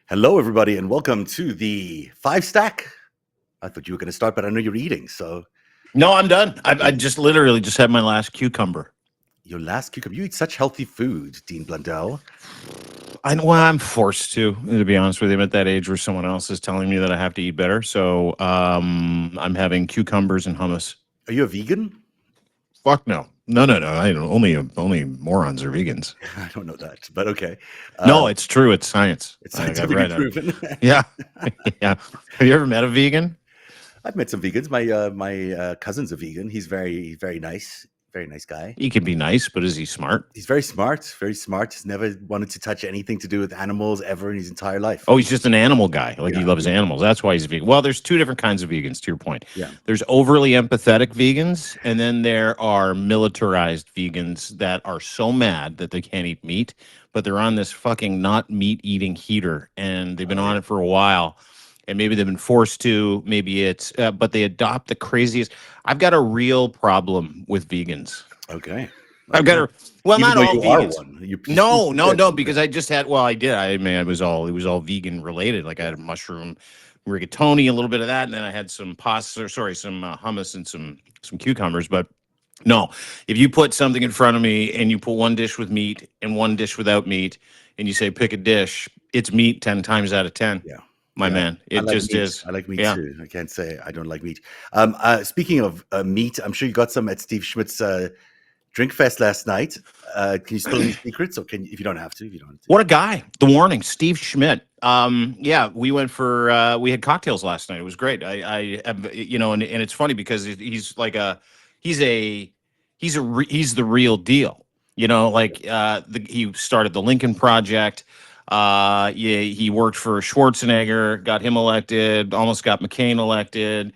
Hello, everybody, and welcome to the FiveStack. I thought you were going to start, but I know you're eating. So No, I'm done. I just literally just had my last cucumber. your last cucumber. You eat such healthy food, Dean Blundell. I'm forced to be honest with you. I'm at that age where someone else is telling me that I have to eat better. So I'm having cucumbers and hummus. Are you a vegan? Fuck no. No. I don't, only morons are vegans. I don't know that, but okay. No, it's true. It's science. It's I've scientifically read it. proven. Yeah. Yeah. Have you ever met a vegan? I've met some vegans. My cousin's a vegan. He's very nice, very nice guy. He can be nice, but is he smart? He's very smart, very smart. He's never wanted to touch anything to do with animals ever in his entire life. Oh, he's just an animal guy. Like he Yeah, loves yeah. animals. That's why he's a vegan. Well, there's two different kinds of vegans, to your point. Yeah. There's overly empathetic vegans, and then there are militarized vegans that are so mad that they can't eat meat, but they're on this fucking not meat eating heater, and they've been on it for a while. And maybe they've been forced to, maybe it's, but they adopt the craziest. I've got a real problem with vegans. Okay. I've got a, well, Even not though all you vegans. are one. You No, because I just had, well, I did. I mean, it was all vegan related. Like I had a mushroom rigatoni, a little bit of that, and then I had some pasta, some hummus and some cucumbers. But no, if you put something in front of me and you put one dish with meat and one dish without meat, and you say pick a dish, it's meat 10 times out of 10. Yeah. My Yeah. man, I it like just meat. is. I like meat Yeah. too. I can't say I don't like meat. Speaking of meat, I'm sure you got some at Steve Schmidt's drink fest last night. Can you spill any secrets, or if you don't have to, if you don't have to. What a guy. The Warning, Steve Schmidt. Yeah, we went for we had cocktails last night. It was great. And it's funny because he's like he's the real deal. He started the Lincoln Project. Yeah, he worked for Schwarzenegger, got him elected, almost got McCain elected.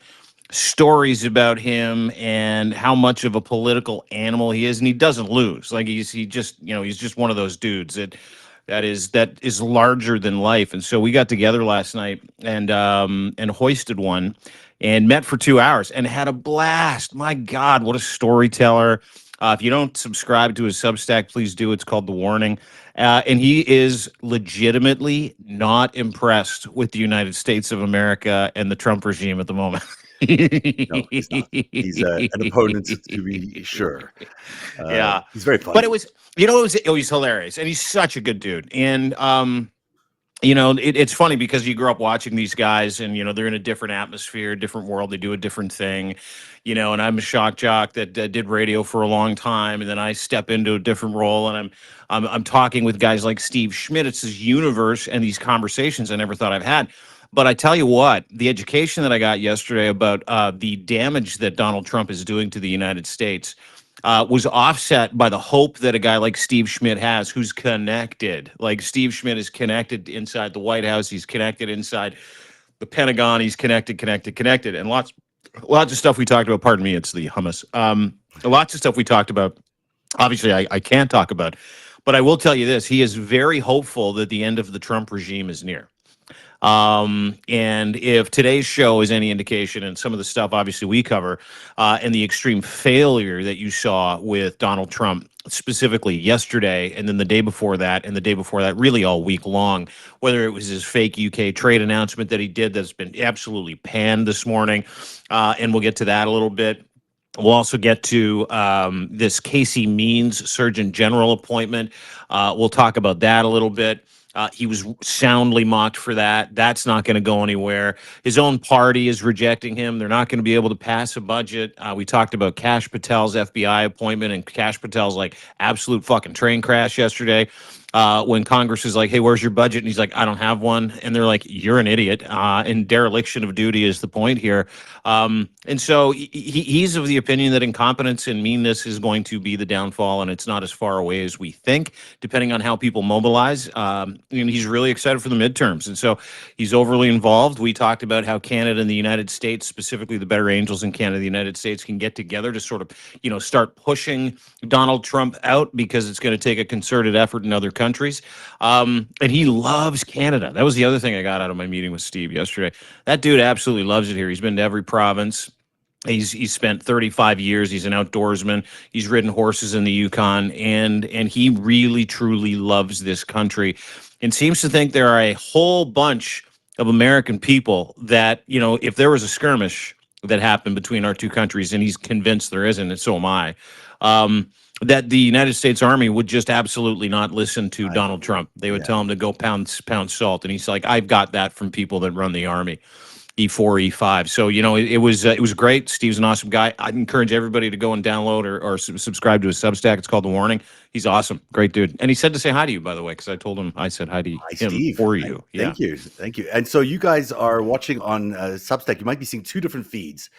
Stories about him and how much of a political animal he is, and he doesn't lose. Like he's just one of those dudes that is larger than life. And so we got together last night and hoisted one and met for 2 hours and had a blast. My God, what a storyteller. If you don't subscribe to his Substack, please do. It's called The Warning. And he is legitimately not impressed with the United States of America and the Trump regime at the moment. No, he's not. He's an opponent, to be sure. Yeah. He's very funny. But it was hilarious. And he's such a good dude. And, it's funny because you grew up watching these guys and, they're in a different atmosphere, different world. They do a different thing, and I'm a shock jock that did radio for a long time. And then I step into a different role and I'm talking with guys like Steve Schmidt. It's this universe and these conversations I never thought I've had. But I tell you what, the education that I got yesterday about the damage that Donald Trump is doing to the United States was offset by the hope that a guy like Steve Schmidt has, who's connected. Like Steve Schmidt is connected inside the White House. He's connected inside the Pentagon. He's connected. And lots of stuff we talked about. Pardon me, it's the hummus. Lots of stuff we talked about. Obviously, I can't talk about. But I will tell you this. He is very hopeful that the end of the Trump regime is near. And if today's show is any indication, and some of the stuff obviously we cover, and the extreme failure that you saw with Donald Trump, specifically yesterday, and then the day before that, and the day before that, really all week long, whether it was his fake UK trade announcement that he did that's been absolutely panned this morning, and we'll get to that a little bit. We'll also get to this Casey Means Surgeon General appointment. We'll talk about that a little bit. He was soundly mocked for that. That's not going to go anywhere. His own party is rejecting him. They're not going to be able to pass a budget. We talked about Kash Patel's FBI appointment, and Kash Patel's like absolute fucking train crash yesterday. When Congress is like, hey, where's your budget? And he's like, I don't have one. And they're like, you're an idiot. And dereliction of duty is the point here. And so he's of the opinion that incompetence and meanness is going to be the downfall, and it's not as far away as we think, depending on how people mobilize. And he's really excited for the midterms. And so he's overly involved. We talked about how Canada and the United States, specifically the Better Angels in Canada, the United States, can get together to sort of, start pushing Donald Trump out, because it's going to take a concerted effort in other countries. And he loves Canada. That was the other thing I got out of my meeting with Steve yesterday. That dude absolutely loves it here. He's been to every province. He's spent 35 years. He's an outdoorsman. He's ridden horses in the Yukon, and he really truly loves this country, and seems to think there are a whole bunch of American people that, if there was a skirmish that happened between our two countries, and he's convinced there isn't, and so am I, that the United States Army would just absolutely not listen to I Donald Trump. They would yeah. tell him to go pound salt, and he's like, I've got that from people that run the Army. E4, E5. So, it was great. Steve's an awesome guy. I'd encourage everybody to go and download or subscribe to his Substack. It's called The Warning. He's awesome. Great dude. And he said to say hi to you, by the way, because I told him I said hi to Hi, him Steve. for you. Thank you. And so you guys are watching on Substack. You might be seeing two different feeds.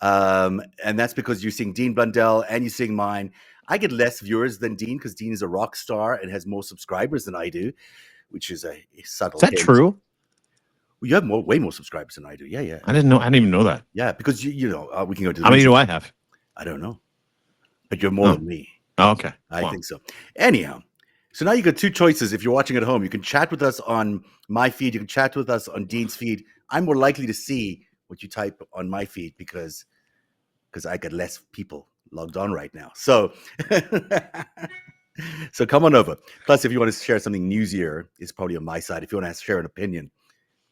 And that's because you're seeing Dean Blundell and you're seeing mine. I get less viewers than Dean because Dean is a rock star and has more subscribers than I do, which is a subtle Is that hint. true? Well, you have way more subscribers than I do. Yeah. I didn't even know that. Yeah, because we can go to the How many reason. do I have? I don't know, but you're more than me. Oh, okay. I think so. Anyhow, so now you got two choices. If you're watching at home, you can chat with us on my feed. You can chat with us on Dean's feed. I'm more likely to see what you type on my feed because I got less people logged on right now. So, so come on over. Plus, if you want to share something newsier, it's probably on my side. If you want to share an opinion,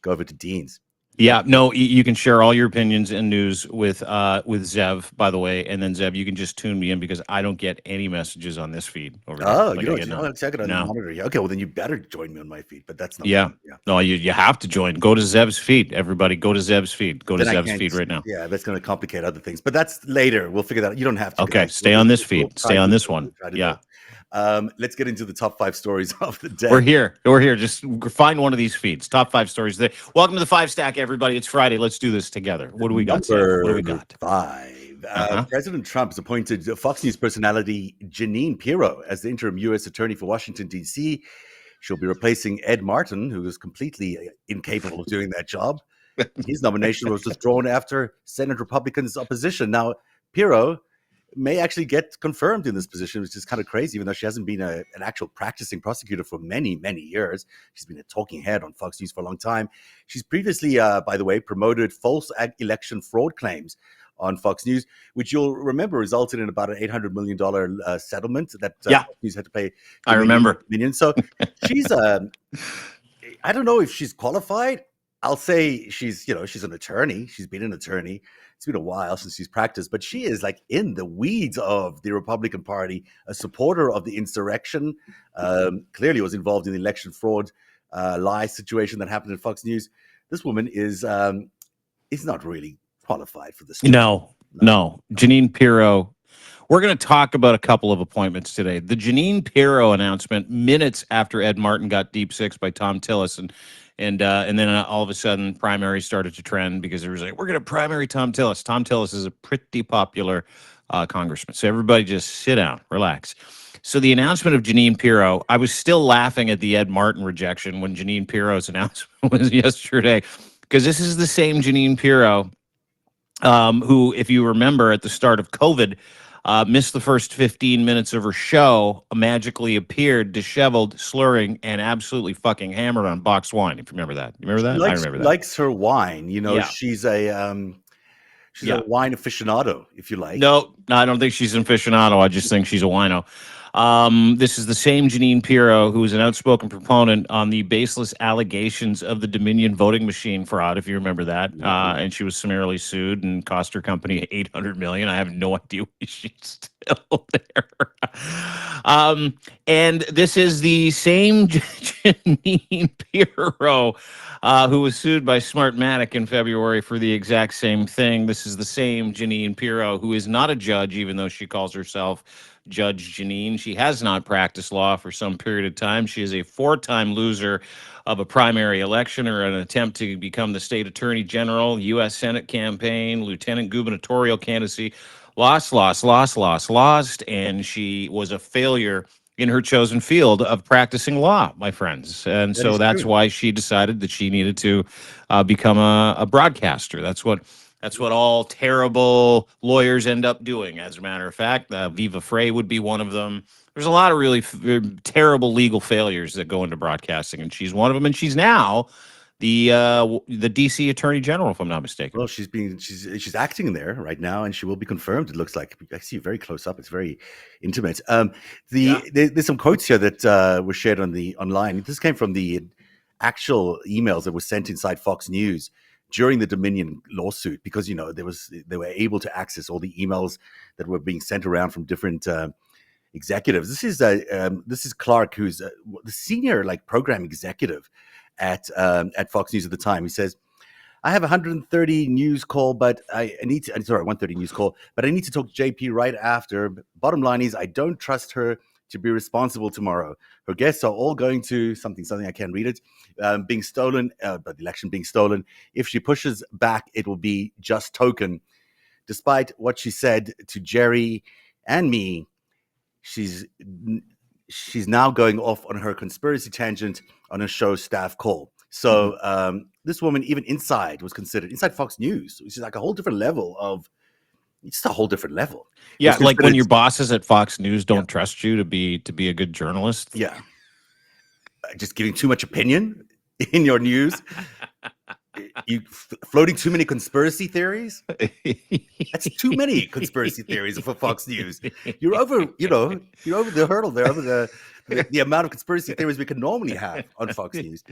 go over to Dean's. Yeah, no, you can share all your opinions and news with Zev, by the way, and then Zev, you can just tune me in because I don't get any messages on this feed over there. Oh, Like, you I don't? get Oh, check it on the No. monitor. Yeah. Okay, well then you better join me on my feed. But that's not. Yeah. No, you have to join. Go to Zev's feed. Everybody, go to Zev's feed. Go to Then I Zev's can't- feed right now. Yeah, that's going to complicate other things. But that's later. We'll figure that out. You don't have to. Okay, guys. stay on this feed. Stay on this one. Try to Yeah. Let's get into the top 5 stories of the day. We're here. Just find one of these feeds. Top 5 stories there. Welcome to the FiveStack, everybody. It's Friday. Let's do this together. What do we got, Zev? What do we got? 5. Uh-huh. President Trump has appointed Fox News personality Jeanine Pirro as the interim U.S. attorney for Washington, D.C. She'll be replacing Ed Martin, who is completely incapable of doing that job. His nomination was withdrawn after Senate Republicans' opposition. Now, Pirro may actually get confirmed in this position, which is kind of crazy, even though she hasn't been an actual practicing prosecutor for many, many years. She's been a talking head on Fox News for a long time. She's previously, by the way, promoted false election fraud claims on Fox News, which you'll remember resulted in about an $800 million settlement that Fox News had to pay. I remember. So she's, I don't know if she's qualified. I'll say she's an attorney. She's been an attorney. It's been a while since she's practiced, but she is like in the weeds of the Republican Party, a supporter of the insurrection. Clearly was involved in the election fraud lie situation that happened at Fox News. This woman is not really qualified for this. No. Jeanine Pirro. We're going to talk about a couple of appointments today. The Jeanine Pirro announcement minutes after Ed Martin got deep six by Tom Tillis, and then all of a sudden primaries started to trend because there was like, we're going to primary Tom Tillis. Tom Tillis is a pretty popular congressman. So everybody just sit down, relax. So the announcement of Jeanine Pirro, I was still laughing at the Ed Martin rejection when Jeanine Pirro's announcement was yesterday, because this is the same Jeanine Pirro who, if you remember at the start of COVID, missed the first 15 minutes of her show, magically appeared, disheveled, slurring, and absolutely fucking hammered on boxed wine. If you remember that. You remember that? I remember that. Likes her wine. She's a wine aficionado, if you like. No, I don't think she's an aficionado. I just think she's a wino. This is the same Jeanine Pirro, who is an outspoken proponent on the baseless allegations of the Dominion voting machine fraud, if you remember that. And she was summarily sued and cost her company $800 million. I have no idea why she's still there. And this is the same Jeanine Pirro who was sued by Smartmatic in February for the exact same thing. This is the same Jeanine Pirro, who is not a judge, even though she calls herself Judge Jeanine. She has not practiced law for some period of time. She is a 4-time loser of a primary election or an attempt to become the state attorney general, U.S. Senate campaign, lieutenant gubernatorial candidacy. Lost, and she was a failure in her chosen field of practicing law, my friends. And so that's why she decided that she needed to become a broadcaster. That's what all terrible lawyers end up doing. As a matter of fact, Viva Frey would be one of them. There's a lot of really terrible legal failures that go into broadcasting, and she's one of them. And she's now the DC Attorney General, if I'm not mistaken. Well, she's acting there right now, and she will be confirmed. It looks like I see very close up. It's very intimate. There's some quotes here that were shared online. This came from the actual emails that were sent inside Fox News during the Dominion lawsuit, because they were able to access all the emails that were being sent around from different executives. This is Clark, who's the senior program executive at Fox News at the time. He says, I have a 130 news call, but I need to, sorry, 130 news call, but I need to talk to JP right after. Bottom line is, I don't trust her to be responsible tomorrow. Her guests are all going to something, I can't read it, being stolen, but the election being stolen. If she pushes back, it will be just token. Despite what she said to Jerry and me, she's now going off on her conspiracy tangent on a show staff call. So this woman, even inside Fox News, which is like a whole different level of, it's just a whole different level. Yeah, like when your bosses at Fox News don't trust you to be a good journalist. Yeah, just giving too much opinion in your news. You floating too many conspiracy theories. That's too many conspiracy theories for Fox News. You're over the hurdle there, over the amount of conspiracy theories we can normally have on Fox News.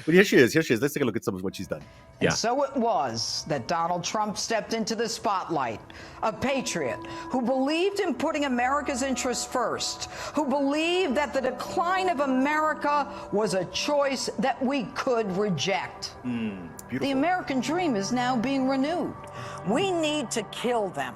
But here she is. Let's take a look at some of what she's done. And so it was that Donald Trump stepped into the spotlight, a patriot who believed in putting America's interests first, who believed that the decline of America was a choice that we could reject. The American dream is now being renewed. We need to kill them.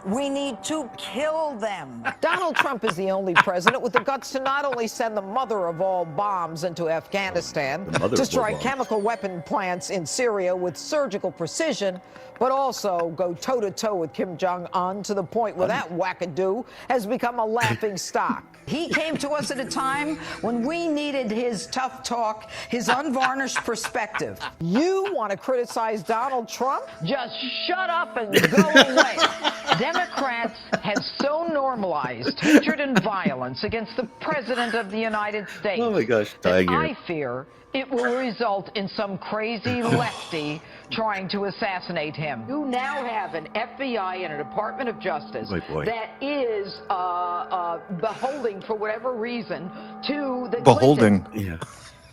We need to kill them. Donald Trump is the only president with the guts to not only send the mother of all bombs into Afghanistan, to strike chemical weapon plants in Syria with surgical precision, but also go toe-to-toe with Kim Jong-un to the point where that wackadoo has become a laughing stock. He came to us at a time when we needed his tough talk, his unvarnished perspective. You want to criticize Donald Trump? Just shut up and go away. Democrats have so normalized hatred and violence against the President of the United States. Oh my gosh, that I fear it will result in some crazy lefty trying to assassinate him. You now have an FBI and a Department of Justice that is beholding, for whatever reason, to the beholding. Yeah.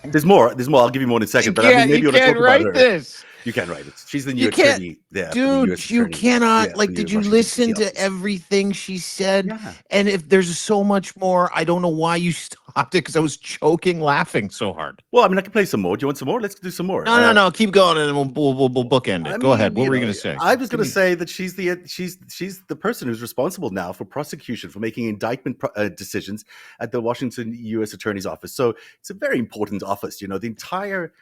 There's more. I'll give you more in a second. But I mean, maybe you want to talk about her. This. You can't write it. She's the new attorney. Yeah, dude, you cannot. Did you listen to everything she said? Yeah. And if there's so much more, I don't know why you stopped it, because I was choking laughing so hard. Well, I mean, I can play some more. Do you want some more? Let's do some more. No. Keep going, and we'll bookend it. Go ahead. What were you going to say? I was going to say that she's the person who's responsible now for prosecution, for making indictment decisions at the Washington U.S. Attorney's Office. So it's a very important office. The entire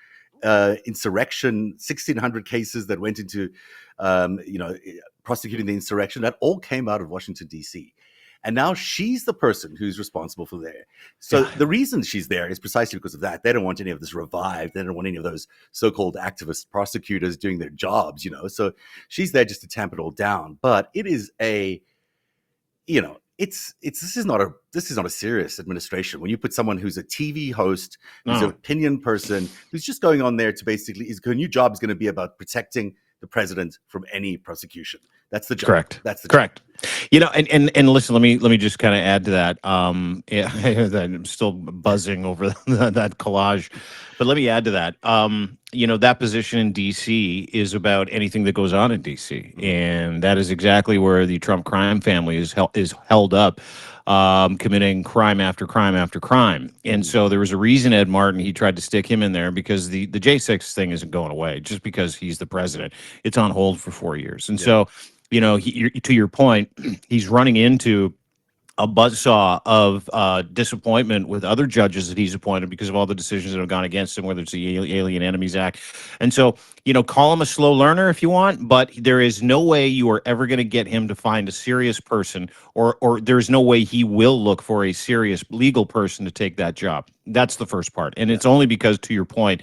insurrection, 1,600 cases that went into, prosecuting the insurrection, that all came out of Washington, D.C. And now she's the person who's responsible for there. So the reason she's there is precisely because of that. They don't want any of this revived. They don't want any of those so-called activist prosecutors doing their jobs, So she's there just to tamp it all down. But it is this is not a serious administration. When you put someone who's a TV host, who's an opinion person, who's just going on there to basically, her new job is going to be about protecting the president from any prosecution. That's the job. Correct. That's the correct. Job. And listen, let me just kind of add to that. I'm still buzzing over that collage, but let me add to that. That position in DC is about anything that goes on in DC, and that is exactly where the Trump crime family is held up, committing crime after crime after crime. And so there was a reason Ed Martin, he tried to stick him in there, because the J6 thing isn't going away just because he's the president. It's on hold for 4 years. And so, to your point, he's running into a buzzsaw of disappointment with other judges that he's appointed because of all the decisions that have gone against him, whether it's the Alien Enemies Act. And so, call him a slow learner if you want, but there is no way you are ever going to get him to find a serious person, or there's no way he will look for a serious legal person to take that job. That's the first part. And it's only because, to your point,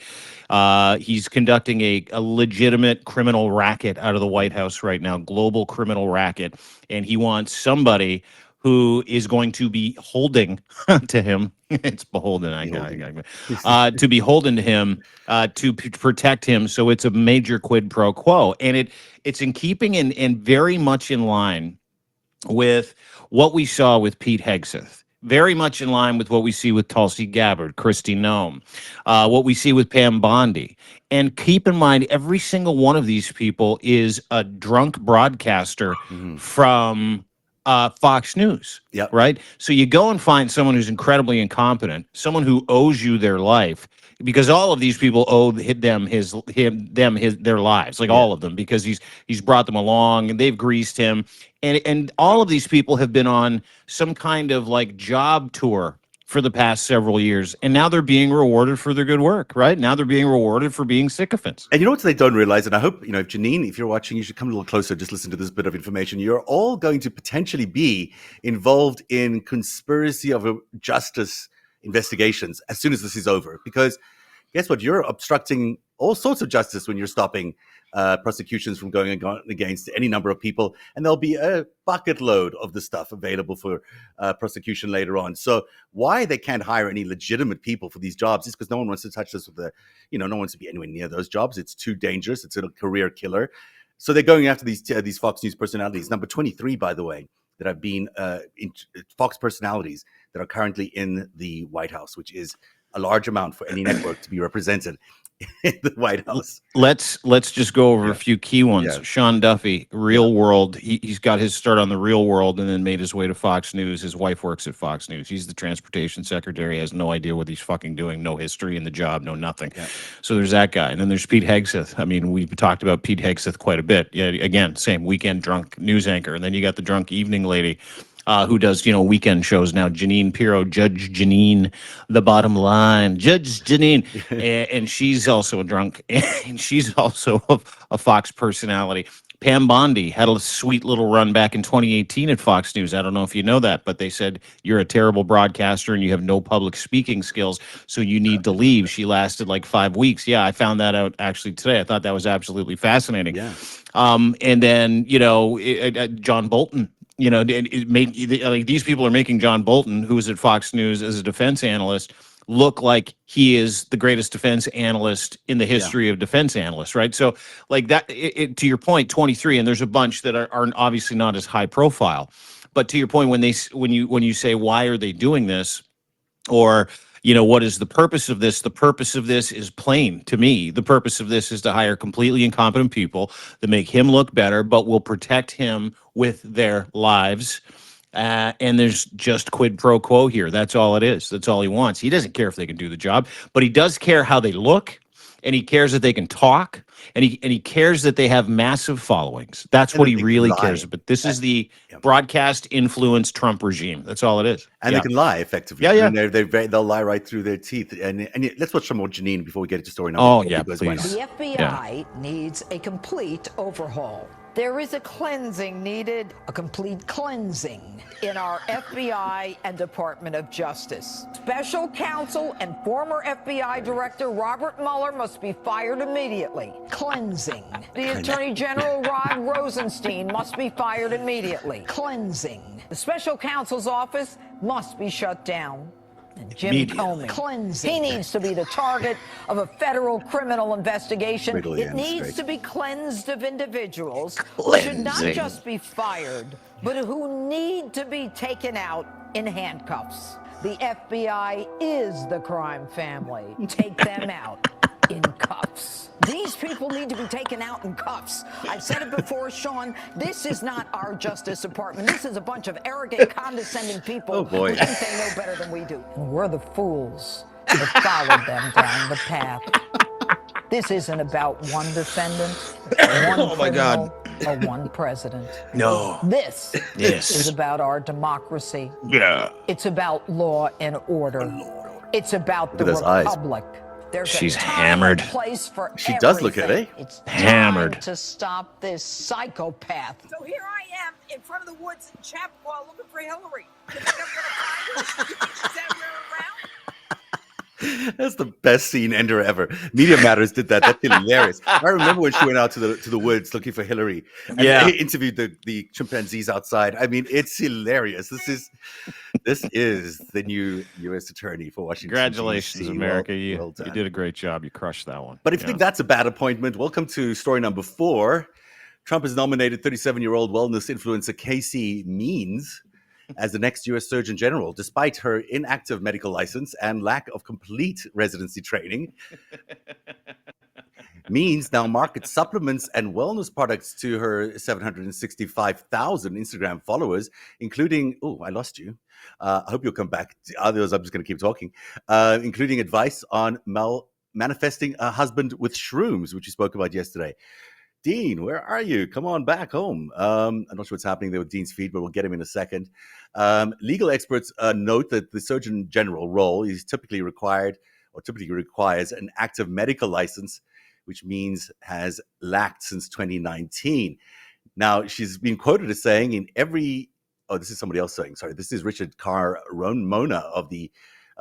he's conducting a legitimate criminal racket out of the White House right now, global criminal racket. And he wants somebody who is going to be holding to him It's beholden. To beholden to him, to protect him. So it's a major quid pro quo, and it's in keeping and very much in line with what we saw with Pete Hegseth. Very much in line with what we see with Tulsi Gabbard, Kristi Noem, what we see with Pam Bondi. And keep in mind, every single one of these people is a drunk broadcaster from Fox News. Yep. Right. So you go and find someone who's incredibly incompetent, someone who owes you their life, because all of these people owe them their lives, like all of them, because he's brought them along and they've greased him. And all of these people have been on some kind of like job tour for the past several years, and now they're being rewarded for their good work, right? Now they're being rewarded for being sycophants. And you know what they don't realize, and I hope, if Jeanine, if you're watching, you should come a little closer, just listen to this bit of information. You're all going to potentially be involved in conspiracy of justice investigations as soon as this is over, because guess what? You're obstructing all sorts of justice when you're stopping prosecutions from going against any number of people, and there'll be a bucket load of the stuff available for prosecution later on. So why they can't hire any legitimate people for these jobs is because no one wants to touch this with no one wants to be anywhere near those jobs. It's too dangerous. It's a career killer. So they're going after these Fox News personalities. Number 23, by the way, that have been Fox personalities that are currently in the White House, which is a large amount for any network to be represented in the White House. Let's just go over a few key ones. Yeah. Sean Duffy, Real World. He's got his start on the Real World and then made his way to Fox News. His wife works at Fox News. He's the transportation secretary, has no idea what he's fucking doing, no history in the job, no nothing. Yeah. So there's that guy. And then there's Pete Hegseth. I mean, we've talked about Pete Hegseth quite a bit. Yeah, again, same weekend drunk news anchor. And then you got the drunk evening lady. Who does, weekend shows now, Jeanine Pirro, Judge Jeanine, The Bottom Line, Judge Jeanine. and she's also a drunk, and she's also a Fox personality. Pam Bondi had a sweet little run back in 2018 at Fox News. I don't know if you know that, but they said, you're a terrible broadcaster and you have no public speaking skills, so you need to leave. She lasted like 5 weeks. Yeah, I found that out actually today. I thought that was absolutely fascinating. Yeah. And then, John Bolton. These people are making John Bolton, who was at Fox News as a defense analyst, look like he is the greatest defense analyst in the history of defense analysts, right? So, like that, to your point, 23, and there's a bunch that are obviously not as high profile, but to your point, when you say why are they doing this, or what is the purpose of this? The purpose of this is plain to me. The purpose of this is to hire completely incompetent people that make him look better, but will protect him with their lives. And there's just quid pro quo here. That's all it is. That's all he wants. He doesn't care if they can do the job, but he does care how they look, and he cares that they can talk, and he cares that they have massive followings. That's what he really cares about. This is the broadcast influence Trump regime. That's all it is. And they can lie effectively. Yeah. They'll lie right through their teeth. And let's watch some more Jeanine before we get to story number 4. Please. The FBI needs a complete overhaul. There is a cleansing needed, a complete cleansing in our FBI and Department of Justice. Special counsel and former FBI Director Robert Mueller must be fired immediately. Cleansing. The Attorney General Rod Rosenstein must be fired immediately. Cleansing. The special counsel's office must be shut down. And Jim Comey, cleansing. He needs to be the target of a federal criminal investigation. It needs to be cleansed of individuals who should not just be fired, but who need to be taken out in handcuffs. The FBI is the crime family. Take them out in cuffs. These people need to be taken out in cuffs. I've said it before, Sean. This is not our Justice Department. This is a bunch of arrogant, condescending people who think they know better than we do. And we're the fools that followed them down the path. This isn't about one defendant, one criminal, or one president. No. This is about our democracy. Yeah. It's about law and order. It's about the republic. She's hammered. She does look at it. It's hammered to stop this psychopath. So here I am in front of the woods in Chappaqua looking for Hillary. You think I'm going to find her? Is that where around? That's the best scene ender ever. Media Matters did that. That's hilarious. I remember when she went out to the woods looking for Hillary and interviewed the chimpanzees outside. I mean, it's hilarious. This is the new U.S. Attorney for Washington. Congratulations, DC. America. Well You done. did a great job. You crushed that one. But if you think that's a bad appointment, welcome to story number 4. Trump has nominated 37-year-old wellness influencer Casey Means as the next U.S. Surgeon General, despite her inactive medical license and lack of complete residency training. Means now markets supplements and wellness products to her 765,000 Instagram followers, including, I lost you. I hope you'll come back. Otherwise, I'm just going to keep talking. Including advice on manifesting a husband with shrooms, which you spoke about yesterday. Dean, where are you? Come on back home. I'm not sure what's happening there with Dean's feed, but we'll get him in a second. Legal experts note that the Surgeon General role is typically requires an active medical license, which means has lacked since 2019. Now, she's been quoted as saying this is somebody else saying, sorry, this is Richard Carmona of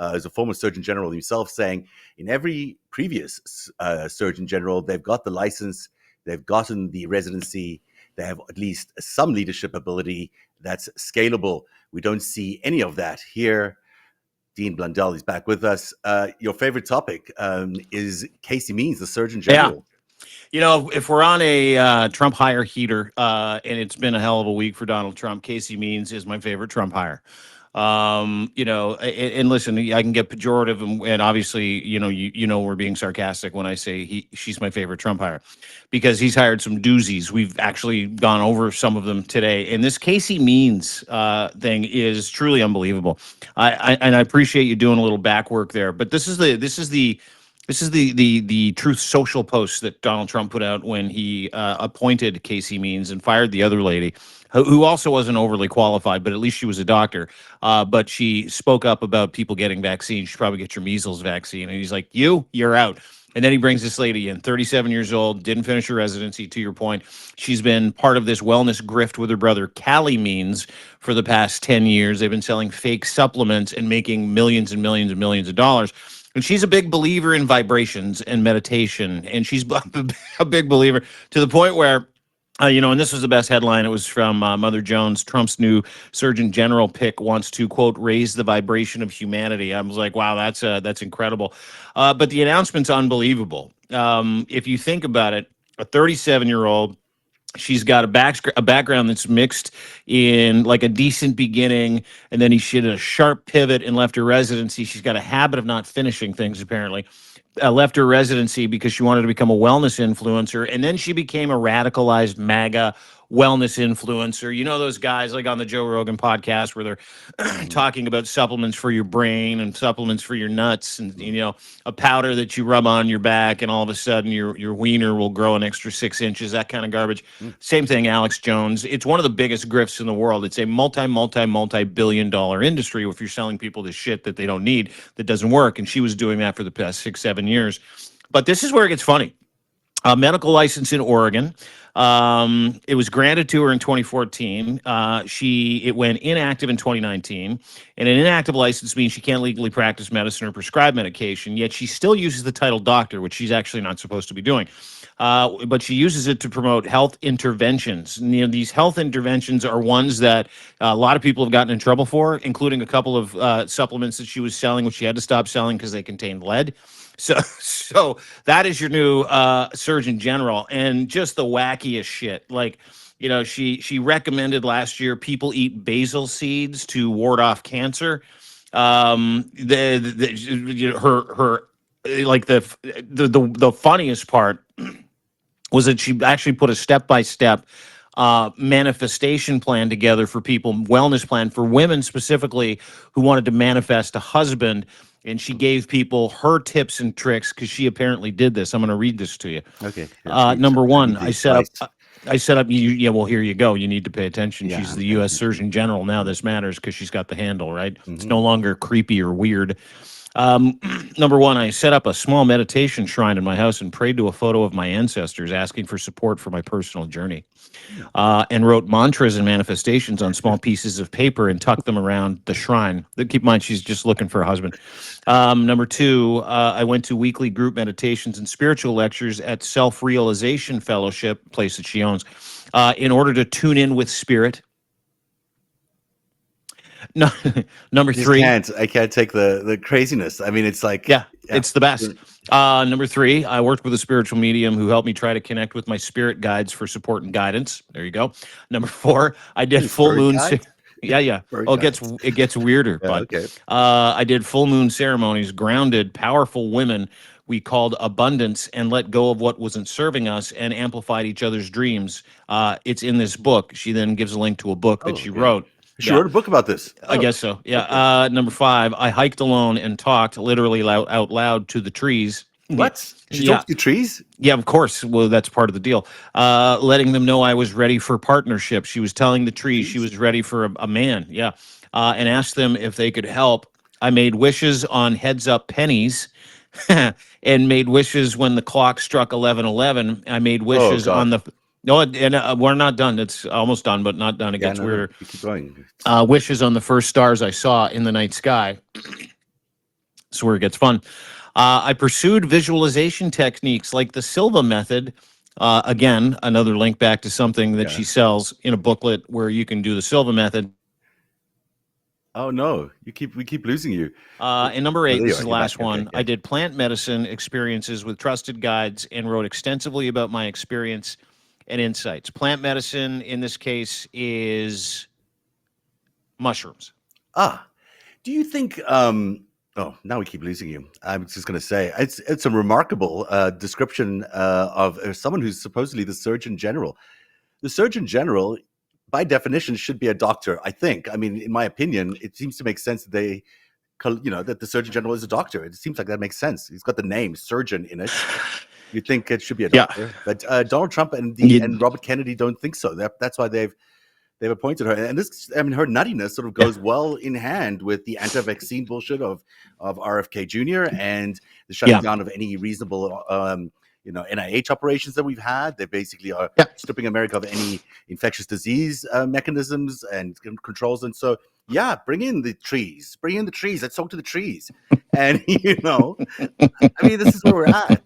as a former Surgeon General himself, saying in every previous Surgeon General, they've got the license, they've gotten the residency, they have at least some leadership ability that's scalable. We don't see any of that here. Dean Blundell is back with us. Your favorite topic is Casey Means, the Surgeon General. Yeah. If we're on a Trump hire heater, and it's been a hell of a week for Donald Trump, Casey Means is my favorite Trump hire. And listen, I can get pejorative, and obviously, we're being sarcastic when I say she's my favorite Trump hire, because he's hired some doozies. We've actually gone over some of them today, and this Casey Means thing is truly unbelievable. I appreciate you doing a little back work there, but this is the Truth Social post that Donald Trump put out when he appointed Casey Means and fired the other lady, who also wasn't overly qualified, but at least she was a doctor. But she spoke up about people getting vaccines. You should probably get your measles vaccine. And he's like, you're out. And then he brings this lady in, 37 years old, didn't finish her residency, to your point. She's been part of this wellness grift with her brother, Callie Means, for the past 10 years. They've been selling fake supplements and making millions and millions and millions of dollars. And she's a big believer in vibrations and meditation. And she's a big believer to the point where, and this was the best headline. It was from Mother Jones. Trump's new Surgeon General pick wants to, quote, raise the vibration of humanity. I was like, wow, that's incredible. But the announcement's unbelievable. If you think about it, a 37-year-old, she's got a background that's mixed in like a decent beginning, and then she did a sharp pivot and left her residency. She's got a habit of not finishing things, apparently. Left her residency because she wanted to become a wellness influencer, and then she became a radicalized MAGA wellness influencer. You know those guys like on the Joe Rogan podcast where they're talking about supplements for your brain and supplements for your nuts, and a powder that you rub on your back, and all of a sudden your wiener will grow an extra 6 inches. That kind of garbage. Same thing, Alex Jones. It's one of the biggest grifts in the world. It's a multi-billion-dollar industry if you're selling people this shit that they don't need, that doesn't work. And she was doing that for the past 6-7 years. But this is where it gets funny. A medical license in Oregon. It was granted to her in 2014. It went inactive in 2019, and an inactive license means she can't legally practice medicine or prescribe medication, yet she still uses the title doctor, which she's actually not supposed to be doing. But she uses it to promote health interventions. And, these health interventions are ones that a lot of people have gotten in trouble for, including a couple of supplements that she was selling, which she had to stop selling because they contained lead. So that is your new Surgeon General, and just the wackiest shit. Like, she recommended last year people eat basil seeds to ward off cancer. The funniest part was that she actually put a step-by-step manifestation plan together for people, wellness plan for women specifically who wanted to manifest a husband. And she gave people her tips and tricks because she apparently did this. I'm going to read this to you. Okay. Number one, I set up. Well, here you go. You need to pay attention. Yeah, she's the U.S. Surgeon General now. This matters because she's got the handle, right? Mm-hmm. It's no longer creepy or weird. Number one, I set up a small meditation shrine in my house and prayed to a photo of my ancestors, asking for support for my personal journey. And wrote mantras and manifestations on small pieces of paper and tucked them around the shrine. Keep in mind, she's just looking for a husband. Number two, I went to weekly group meditations and spiritual lectures at Self-Realization Fellowship, place that she owns, in order to tune in with spirit. No, number three. I can't take the craziness. I mean, it's like, yeah, it's the best. Number three, I worked with a spiritual medium who helped me try to connect with my spirit guides for support and guidance. There you go. Number four, I did full moon. Yeah. Oh, it gets weirder. Yeah, but okay. I did full moon ceremonies, grounded, powerful women we called abundance, and let go of what wasn't serving us and amplified each other's dreams. It's in this book. She then gives a link to a book that she wrote. She wrote a book about this. I guess so. Yeah. Okay. Number five, I hiked alone and talked literally out loud to the trees. What? She talked to trees? Yeah, of course. Well, that's part of the deal. Letting them know I was ready for partnership. She was telling the trees she was ready for a man. Yeah. And asked them if they could help. I made wishes on heads up pennies and made wishes when the clock struck 11:11. I made wishes on the... No, and we're not done. It's almost done, but not done. It gets weirder. You keep going. Wishes on the first stars I saw in the night sky. That's where it gets fun. I pursued visualization techniques like the Silva method. Again, another link back to something that she sells in a booklet where you can do the Silva method. Oh no, we keep losing you. And number 8, this is the last one. Okay. I did plant medicine experiences with trusted guides and wrote extensively about my experience and insights. Plant medicine in this case is mushrooms. Do you think oh, now we keep losing you. I'm just going to say it's a remarkable description of someone who's supposedly the Surgeon General. The Surgeon General, by definition, should be a doctor, I think. I mean, in my opinion, it seems to make sense that that the Surgeon General is a doctor. It seems like that makes sense. He's got the name surgeon in it. You think it should be a doctor, but Donald Trump and Robert Kennedy don't think so. That's why they've appointed her. And this, I mean, her nuttiness sort of goes well in hand with the anti-vaccine bullshit of RFK Jr. and the shutting down of any reasonable, NIH operations that we've had. They basically are stripping America of any infectious disease mechanisms and controls. And so, bring in the trees. Let's talk to the trees. And, I mean, this is where we're at.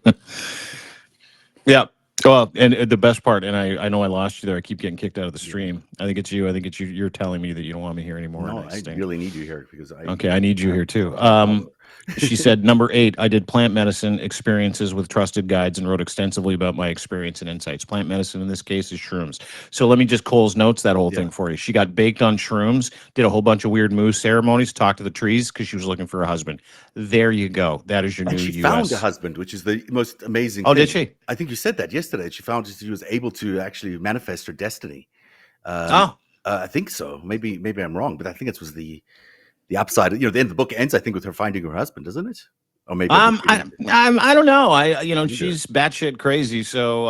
Yeah. Well, and the best part, and I know I lost you there. I keep getting kicked out of the stream. I think it's you. You're telling me that you don't want me here anymore. No, I really need you here because I need you here too. She said, number 8, I did plant medicine experiences with trusted guides and wrote extensively about my experience and insights. Plant medicine in this case is shrooms. So let me just Cole's notes that whole thing for you. She got baked on shrooms, did a whole bunch of weird moose ceremonies, talked to the trees because she was looking for a husband. There you go. That is your new She found a husband, which is the most amazing thing. Did she? I think you said that yesterday. She found she was able to actually manifest her destiny. I think so. Maybe I'm wrong, but I think it was the upside. The end of the book ends, I think, with her finding her husband, doesn't it? Or maybe I don't know. She's batshit crazy. So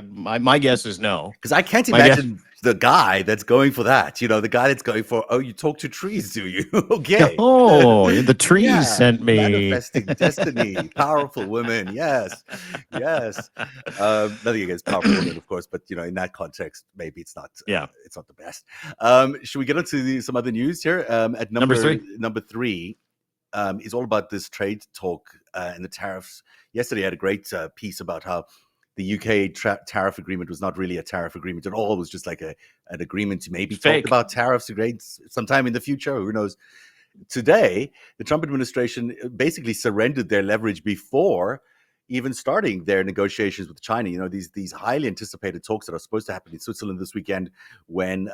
my guess is no. Because I can't imagine the guy that's going for that. The guy that's going for, you talk to trees, do you? Okay. Oh, the trees sent me. Manifesting destiny, powerful women. Yes. Nothing against powerful women, of course, but in that context, maybe it's not. It's not the best. Should we get into some other news here? At number 3. Number 3. Is all about this trade talk and the tariffs. Yesterday, I had a great piece about how the UK tariff agreement was not really a tariff agreement at all. It was just like an agreement to maybe talk about tariffs sometime in the future. Who knows? Today, the Trump administration basically surrendered their leverage before even starting their negotiations with China. These highly anticipated talks that are supposed to happen in Switzerland this weekend when,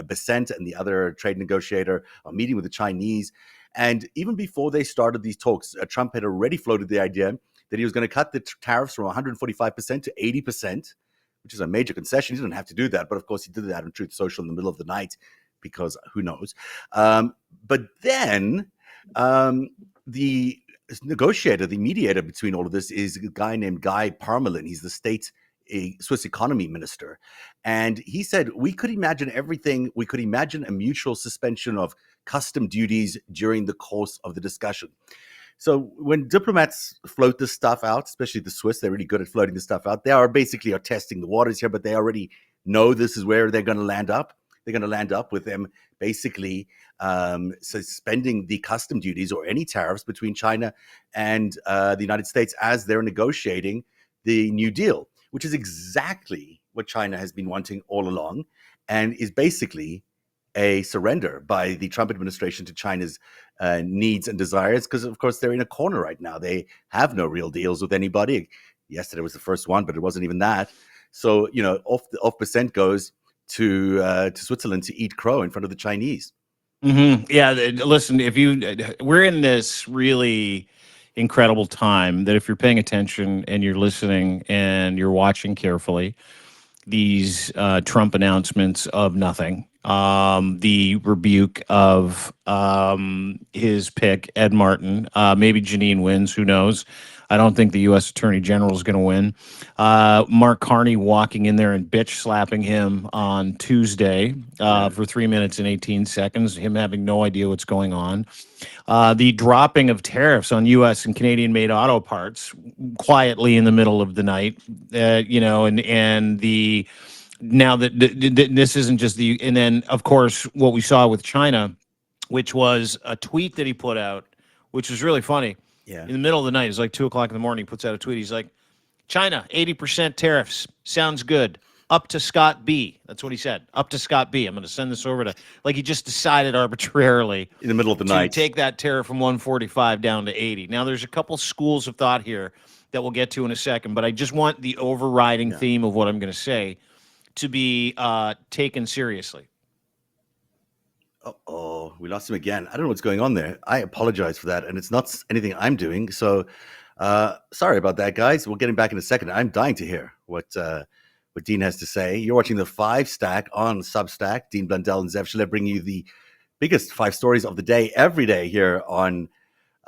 Besant and the other trade negotiator are meeting with the Chinese. And even before they started these talks, Trump had already floated the idea that he was going to cut the tariffs from 145% to 80%, which is a major concession. He didn't have to do that. But of course, he did that on Truth Social in the middle of the night because who knows. But then the negotiator, the mediator between all of this is a guy named Guy Parmelin. He's the state Swiss economy minister. And he said, we could imagine everything. We could imagine a mutual suspension of custom duties during the course of the discussion. So when diplomats float this stuff out, especially the Swiss, they're really good at floating this stuff out. They are basically testing the waters here, but they already know this is where they're going to land up. They're going to land up with them basically suspending the custom duties or any tariffs between China and the United States as they're negotiating the New Deal, which is exactly what China has been wanting all along and is basically a surrender by the Trump administration to China's needs and desires, because of course they're in a corner right now. They have no real deals with anybody. Yesterday was the first one, but it wasn't even that. So off percent goes to Switzerland to eat crow in front of the Chinese. Mm-hmm. Yeah, listen, we're in this really incredible time that if you're paying attention and you're listening and you're watching carefully, these Trump announcements of nothing, the rebuke of his pick, Ed Martin, maybe Jeanine wins, who knows? I don't think the U.S. Attorney General is going to win. Mark Carney walking in there and bitch slapping him on Tuesday for 3 minutes and 18 seconds, him having no idea what's going on. The dropping of tariffs on U.S. and Canadian-made auto parts quietly in the middle of the night, and the now that this isn't just and then of course what we saw with China, which was a tweet that he put out, which was really funny. Yeah. In the middle of the night, it's like 2:00 in the morning. He puts out a tweet. He's like, "China, 80% tariffs. Sounds good. Up to Scott B." That's what he said. Up to Scott B. I'm going to send this over to, like, he just decided arbitrarily in the middle of the night to take that tariff from 145 down to 80. Now, there's a couple schools of thought here that we'll get to in a second, but I just want the overriding theme of what I'm going to say to be taken seriously. Oh, we lost him again. I don't know what's going on there. I apologize for that, and it's not anything I'm doing. So sorry about that, guys. We'll get him back in a second. I'm dying to hear what Dean has to say. You're watching the FiveStack on Substack. Dean Blundell and Zev Shalev bringing you the biggest 5 stories of the day every day here on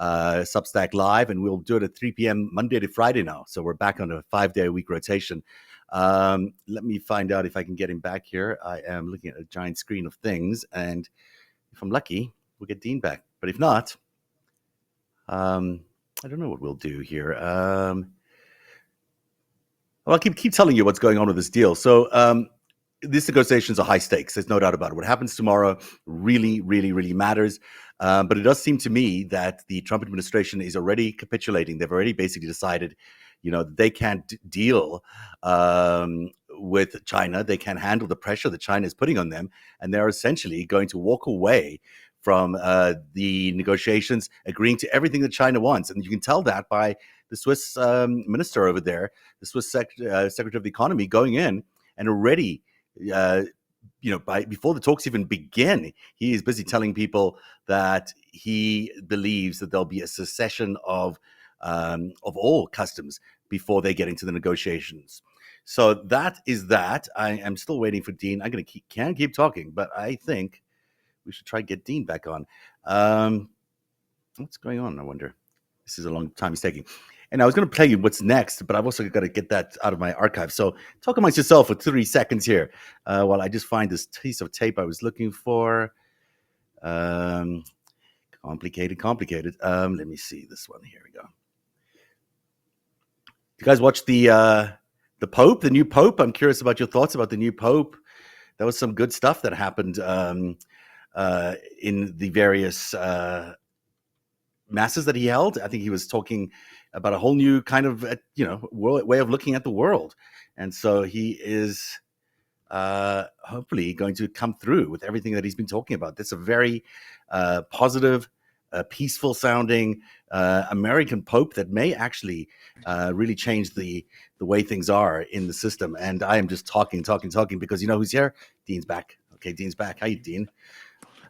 Substack Live, and we'll do it at 3 p.m. Monday to Friday now. So we're back on a 5-day-a-week rotation. Let me find out if I can get him back here. I am looking at a giant screen of things, and if I'm lucky, we'll get Dean back. But if not, I don't know what we'll do here. Well, I'll keep telling you what's going on with this deal. So these negotiations are high stakes. There's no doubt about it. What happens tomorrow really, really, really matters. But it does seem to me that the Trump administration is already capitulating. They've already basically decided, that they can't deal with China. They can't handle the pressure that China is putting on them. And they're essentially going to walk away from the negotiations, agreeing to everything that China wants. And you can tell that by the Swiss minister over there, the Swiss Secretary of the Economy, going in and already, before the talks even begin, he is busy telling people that he believes that there'll be a cessation of all customs before they get into the negotiations. So that is that. I am still waiting for Dean. I'm going to keep talking, but I think we should try to get Dean back on. What's going on, I wonder? This is a long time he's taking. And I was going to play you what's next, but I've also got to get that out of my archive. So talk amongst yourself for 3 seconds here while I just find this piece of tape I was looking for. Complicated. Let me see this one. Here we go. You guys watch the Pope, the new Pope? I'm curious about your thoughts about the new Pope. That was some good stuff that happened in the various masses that he held. I think he was talking about a whole new kind of way of looking at the world, and so he is hopefully going to come through with everything that he's been talking about. That's a very positive, peaceful sounding American Pope that may actually really change the way things are in the system. And I am just talking because you know who's here? Dean's back. Okay, Dean's back. How you, Dean?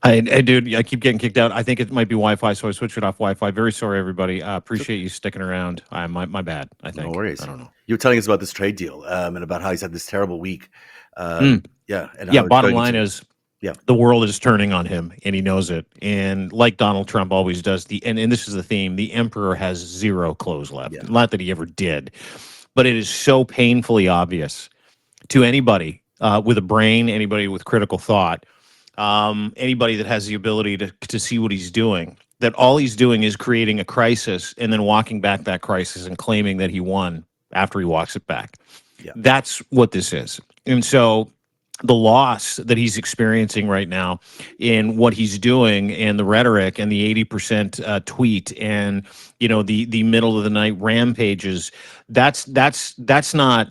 Hey, dude, I keep getting kicked out. I think it might be Wi-Fi, so I switched it off Wi-Fi. Very sorry, everybody. Appreciate you sticking around. My bad, I think. No worries. I don't know. You were telling us about this trade deal and about how he's had this terrible week. Yeah. Bottom line is, the world is turning on him, and he knows it. And like Donald Trump always does, and this is the theme, the emperor has zero clothes left. Yeah. Not that he ever did, but it is so painfully obvious to anybody with a brain, anybody with critical thought, anybody that has the ability to see what he's doing, that all he's doing is creating a crisis and then walking back that crisis and claiming that he won after he walks it back. Yeah. That's what this is. And so the loss that he's experiencing right now in what he's doing and the rhetoric and the 80% tweet and, you know, the middle of the night rampages, that's not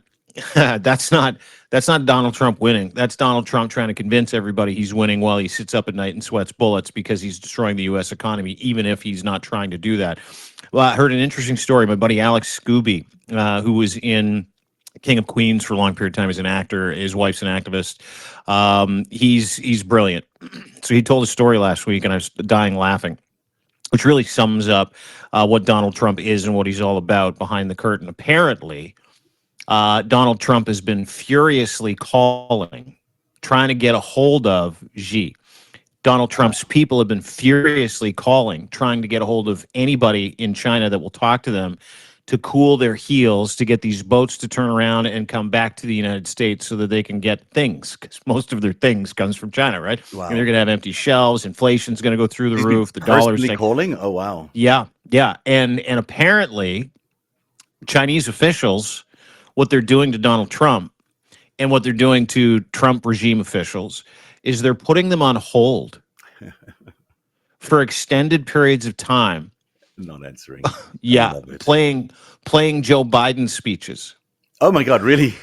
that's not Donald Trump winning. That's Donald Trump trying to convince everybody he's winning while he sits up at night and sweats bullets because he's destroying the U.S. economy, even if he's not trying to do that. Well, I heard an interesting story. My buddy Alex Scooby, who was in King of Queens for a long period of time. He's an actor. His wife's an activist. He's brilliant. So he told a story last week, and I was dying laughing, which really sums up what Donald Trump is and what he's all about behind the curtain. Apparently, Donald Trump has been furiously calling, trying to get a hold of Xi. Donald Trump's people have been furiously calling, trying to get a hold of anybody in China that will talk to them to cool their heels, to get these boats to turn around and come back to the United States so that they can get things, because most of their things comes from China, right? Wow. And they're going to have empty shelves. Inflation's going to go through the roof. The dollar's calling. Oh, wow. Yeah. And apparently, Chinese officials, what they're doing to Donald Trump and what they're doing to Trump regime officials is they're putting them on hold for extended periods of time. Not answering. Yeah, playing Joe Biden speeches. Oh my God, really?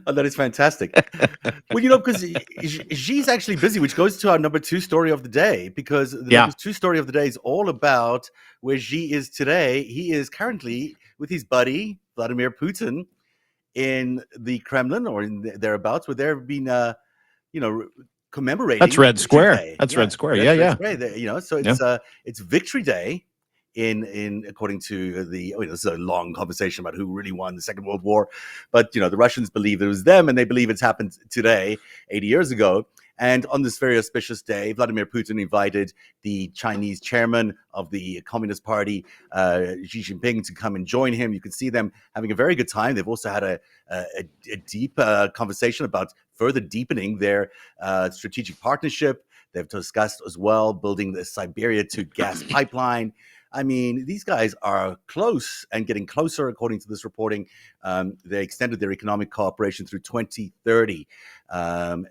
Oh, that is fantastic. Well, you know, because Xi's actually busy, which goes to our number 2 story of the day, because the number 2 story of the day is all about where Xi is today. He is currently with his buddy, Vladimir Putin, in the Kremlin or in thereabouts, where they've been, commemorating. That's Red Square. Day. That's Red Square. Red Square. So it's Victory Day. In according to this is a long conversation about who really won the Second World War, but the Russians believe it was them, and they believe it's happened today, 80 years ago. And on this very auspicious day, Vladimir Putin invited the Chinese chairman of the Communist Party, Xi Jinping, to come and join him. You can see them having a very good time. They've also had a deep conversation about further deepening their strategic partnership. They've discussed as well building the Siberia to gas pipeline. I mean, these guys are close and getting closer, according to this reporting. They extended their economic cooperation through 2030.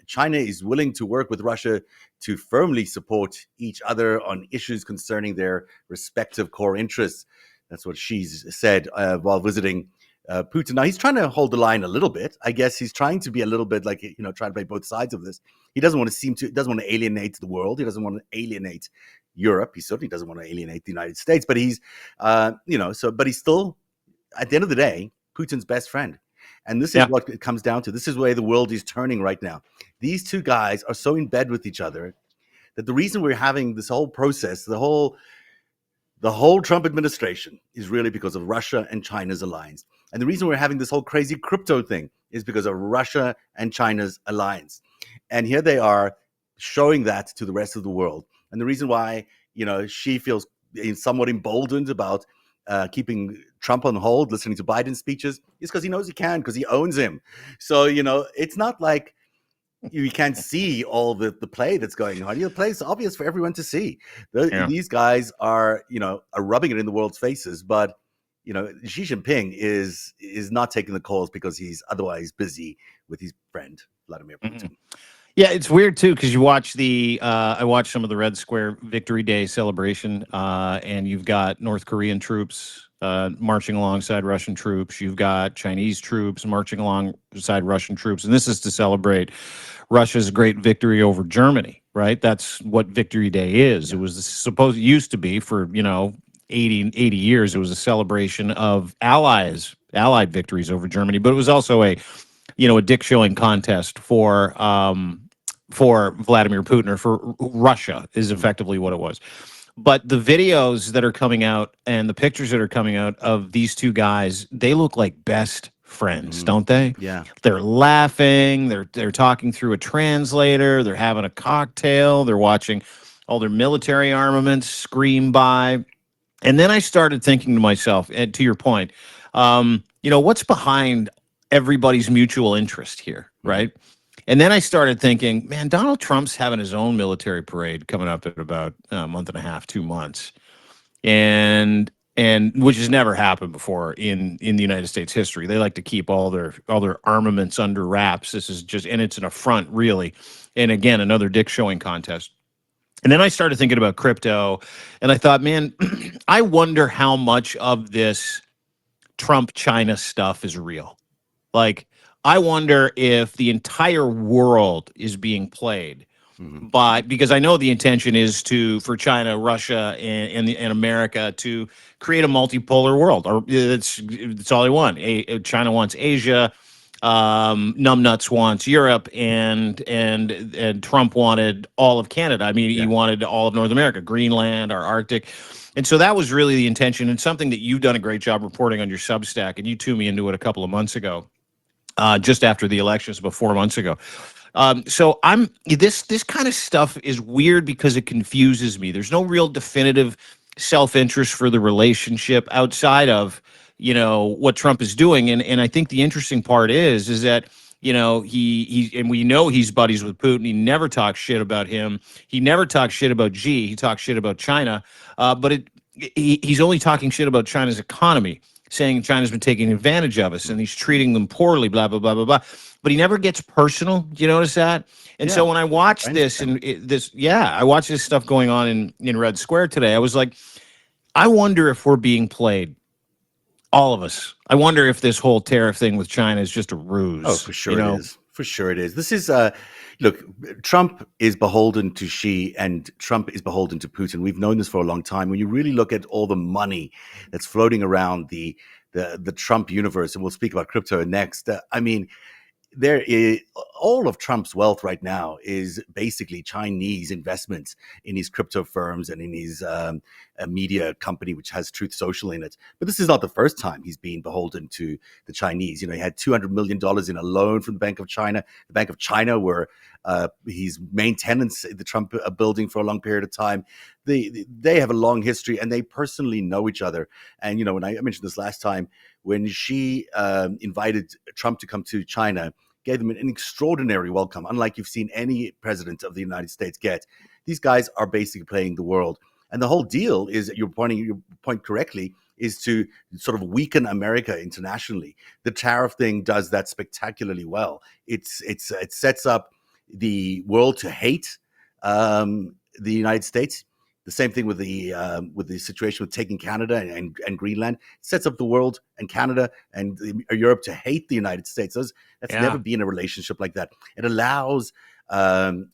China is willing to work with Russia to firmly support each other on issues concerning their respective core interests. That's what she's said while visiting Putin. Now, he's trying to hold the line a little bit. I guess he's trying to be a little bit like, trying to play both sides of this. He doesn't want to alienate the world. He doesn't want to alienate Europe. He certainly doesn't want to alienate the United States, but he's, but he's still, at the end of the day, Putin's best friend. And this is what it comes down to. This is where the world is turning right now. These two guys are so in bed with each other that the reason we're having this whole process, the whole Trump administration, is really because of Russia and China's alliance. And the reason we're having this whole crazy crypto thing is because of Russia and China's alliance. And here they are showing that to the rest of the world. And the reason why, she feels somewhat emboldened about keeping Trump on hold, listening to Biden's speeches, is because he knows he can, because he owns him. So, it's not like you can't see all the play that's going on. The play is obvious for everyone to see. These guys are rubbing it in the world's faces, but Xi Jinping is not taking the calls because he's otherwise busy with his friend Vladimir Putin. Mm-hmm. Yeah, it's weird too, because you watch I watched some of the Red Square Victory Day celebration, and you've got North Korean troops marching alongside Russian troops. You've got Chinese troops marching alongside Russian troops, and this is to celebrate Russia's great victory over Germany, right? That's what Victory Day is. It was used to be for 80 years. It was a celebration of allied victories over Germany, but it was also a dick showing contest for Vladimir Putin, or for Russia, is effectively what it was. But the videos that are coming out and the pictures that are coming out of these two guys, they look like best friends, don't they? Yeah. They're laughing, they're talking through a translator, they're having a cocktail, they're watching all their military armaments scream by. And then I started thinking to myself, and to your point, what's behind everybody's mutual interest here, right? And then I started thinking, man, Donald Trump's having his own military parade coming up in about a month and a half, 2 months, and which has never happened before in the United States history. They like to keep all their armaments under wraps. This is just, and it's an affront, really. And again, another dick showing contest. And then I started thinking about crypto, and I thought, man, I wonder how much of this Trump China stuff is real. Like, I wonder if the entire world is being played because I know the intention is for China, Russia, and America to create a multipolar world. Or it's all they want. China wants Asia, numbnuts wants Europe, and Trump wanted all of Canada. I mean, he wanted all of North America, Greenland, our Arctic. And so that was really the intention, and something that you've done a great job reporting on your Substack, and you tuned me into it a couple of months ago, just after the elections, about 4 months ago. So this kind of stuff is weird because it confuses me. There's no real definitive self-interest for the relationship outside of, what Trump is doing. And I think the interesting part is that, he and we know he's buddies with Putin. He never talks shit about him. He never talks shit about Xi. He talks shit about China. But he's only talking shit about China's economy, saying China's been taking advantage of us and he's treating them poorly, blah, blah, blah, blah, blah. But he never gets personal. Do you notice that? And so when I watched this I watched this stuff going on in Red Square today, I was like, I wonder if we're being played. All of us. I wonder if this whole tariff thing with China is just a ruse. Oh, for sure it is. For sure it is. This is, look, Trump is beholden to Xi and Trump is beholden to Putin. We've known this for a long time. When you really look at all the money that's floating around the Trump universe, and we'll speak about crypto next, I mean, there is all of Trump's wealth right now is basically Chinese investments in his crypto firms and in his media company, which has Truth Social in it. But this is not the first time he's been beholden to the Chinese. He had $200 million in a loan from the Bank of China. The Bank of China were his main tenants in the Trump building for a long period of time. They have a long history and they personally know each other. And, when I mentioned this last time, when Xi invited Trump to come to China, gave them an extraordinary welcome, unlike you've seen any president of the United States get. These guys are basically playing the world. And the whole deal is, your point correctly, is to sort of weaken America internationally. The tariff thing does that spectacularly well. It sets up the world to hate the United States. The same thing with the situation with taking Canada and Greenland. It sets up the world and Canada and Europe to hate the United States. That's never been a relationship like that. It allows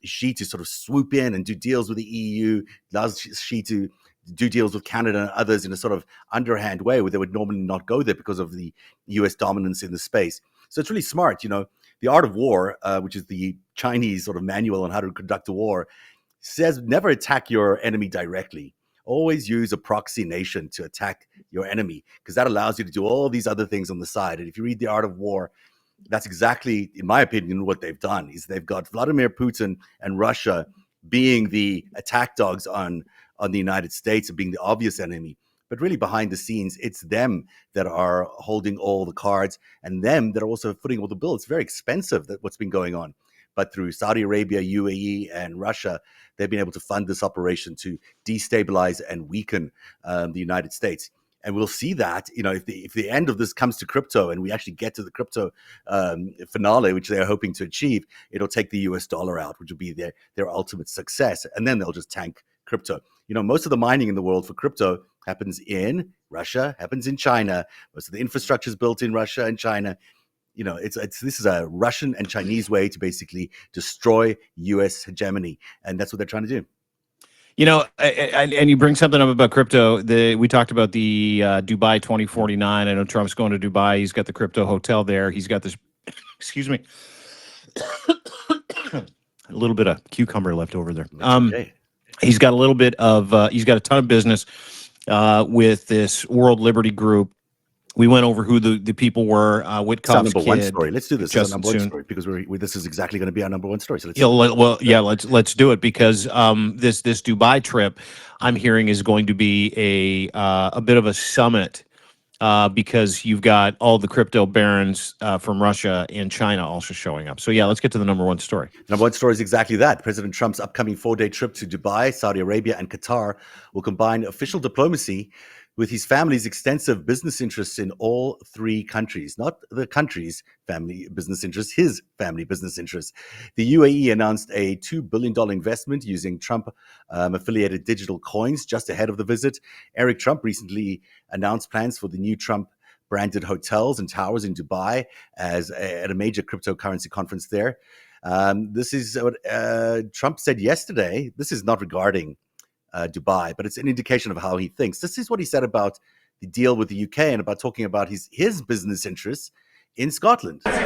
Xi to sort of swoop in and do deals with the EU, allows Xi to do deals with Canada and others in a sort of underhand way where they would normally not go there because of the US dominance in the space. So it's really smart. The Art of War, which is the Chinese sort of manual on how to conduct a war, says never attack your enemy directly. Always use a proxy nation to attack your enemy, because that allows you to do all these other things on the side. And if you read The Art of War, that's exactly, in my opinion, what they've done. Is they've got Vladimir Putin and Russia being the attack dogs on the United States and being the obvious enemy. But really behind the scenes, it's them that are holding all the cards and them that are also footing all the bill. It's very expensive, what's been going on. But through Saudi Arabia, UAE, and Russia, they've been able to fund this operation to destabilize and weaken the United States. And we'll see that, if the end of this comes to crypto and we actually get to the crypto finale, which they're hoping to achieve, it'll take the US dollar out, which will be their ultimate success. And then they'll just tank crypto. Most of the mining in the world for crypto happens in Russia, happens in China. Most of the infrastructure is built in Russia and China. This is a Russian and Chinese way to basically destroy U.S. hegemony, and that's what they're trying to do. And you bring something up about crypto. We talked about the Dubai 2049. I know Trump's going to Dubai. He's got the crypto hotel there. He's got this. Excuse me. A little bit of cucumber left over there. Okay. He's got a little bit of. He's got a ton of business with this World Liberty Group. We went over who the people were. Witkoff's number kid, one story. Let's do this as a number one soon. Story because this is exactly going to be our number one story. So let's do it because this Dubai trip I'm hearing is going to be a bit of a summit because you've got all the crypto barons from Russia and China also showing up. So yeah, let's get to the number one story. Number one story is exactly that. President Trump's upcoming 4-day trip to Dubai, Saudi Arabia, and Qatar will combine official diplomacy with his family's extensive business interests in all three countries, not the country's family business interests, his family business interests. The UAE announced a $2 billion investment using Trump-affiliated digital coins just ahead of the visit. Eric Trump recently announced plans for the new Trump-branded hotels and towers in Dubai at a major cryptocurrency conference there. This is what Trump said yesterday. This is not regarding Dubai, but it's an indication of how he thinks. This is what he said about the deal with the UK and about talking about his business interests in Scotland. Thank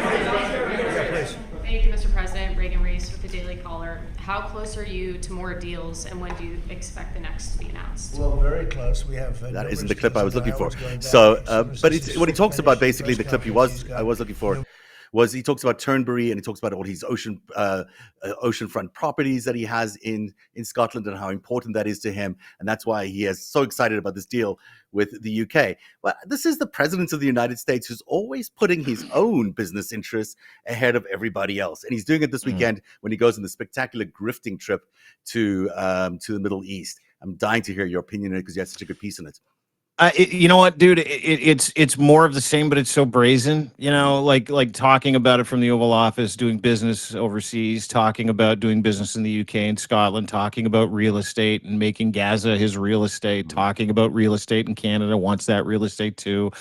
you, Mr. President. Reagan Reese with the Daily Caller. How close are you to more deals, and when do you expect the next to be announced? Well, very close. We have. That isn't the clip I was looking for. So, but what he talks about, basically, the clip I was looking for. Was he talks about Turnberry, and he talks about all his oceanfront properties that he has in Scotland and how important that is to him, and that's why he is so excited about this deal with the UK. Well, this is the president of the United States who's always putting his own business interests ahead of everybody else, and he's doing it this weekend when he goes on the spectacular grifting trip to the Middle East. I'm dying to hear your opinion on it because you had such a good piece on it. You know what, dude? It's more of the same, but it's so brazen. You know, like talking about it from the Oval Office, doing business overseas, talking about doing business in the UK and Scotland, talking about real estate and making Gaza his real estate, talking about real estate in Canada, wants that real estate too.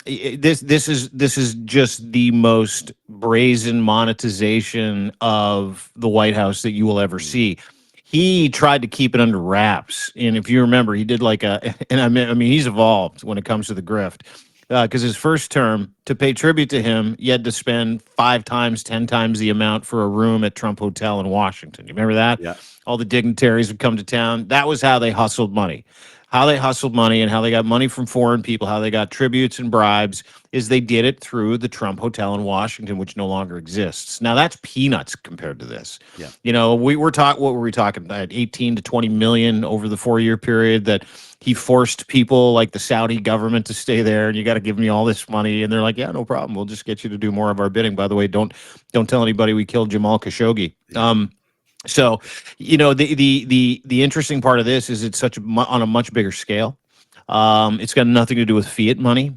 This is just the most brazen monetization of the White House that you will ever see. He tried to keep it under wraps, and if you remember, he did and I mean, he's evolved when it comes to the grift, because his first term, to pay tribute to him, you had to spend 5 times, 10 times the amount for a room at Trump Hotel in Washington. You remember that? Yeah. All the dignitaries would come to town. That was how they hustled money. How they hustled money and how they got money from foreign people, how they got tributes and bribes, is they did it through the Trump Hotel in Washington, which no longer exists. Now that's peanuts compared to this. Yeah. You know, what were we talking about? 18 to 20 million over the 4-year period that he forced people like the Saudi government to stay there, and you got to give me all this money. And they're like, yeah, no problem. We'll just get you to do more of our bidding. By the way, don't tell anybody we killed Jamal Khashoggi. So, you know, the interesting part of this is it's on a much bigger scale. It's got nothing to do with fiat money.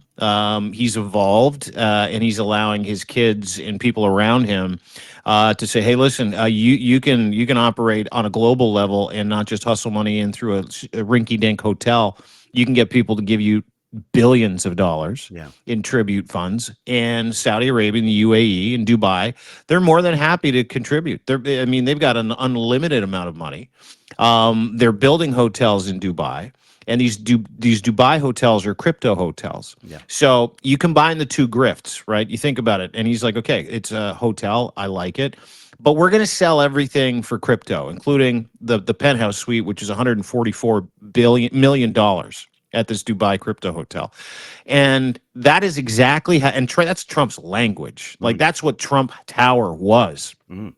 He's evolved, and he's allowing his kids and people around him to say, "Hey, listen, you can operate on a global level and not just hustle money in through a rinky-dink hotel. You can get people to give you billions of dollars in tribute funds, and Saudi Arabia and the UAE and Dubai, they're more than happy to contribute. They've got an unlimited amount of money. They're building hotels in Dubai, and these Dubai hotels are crypto hotels. Yeah. So you combine the two grifts, right? You think about it, and he's like, okay, it's a hotel, I like it, but we're going to sell everything for crypto, including the penthouse suite, which is $144 million at this Dubai crypto hotel. And that is exactly how, and that's Trump's language. Like, that's what Trump Tower was.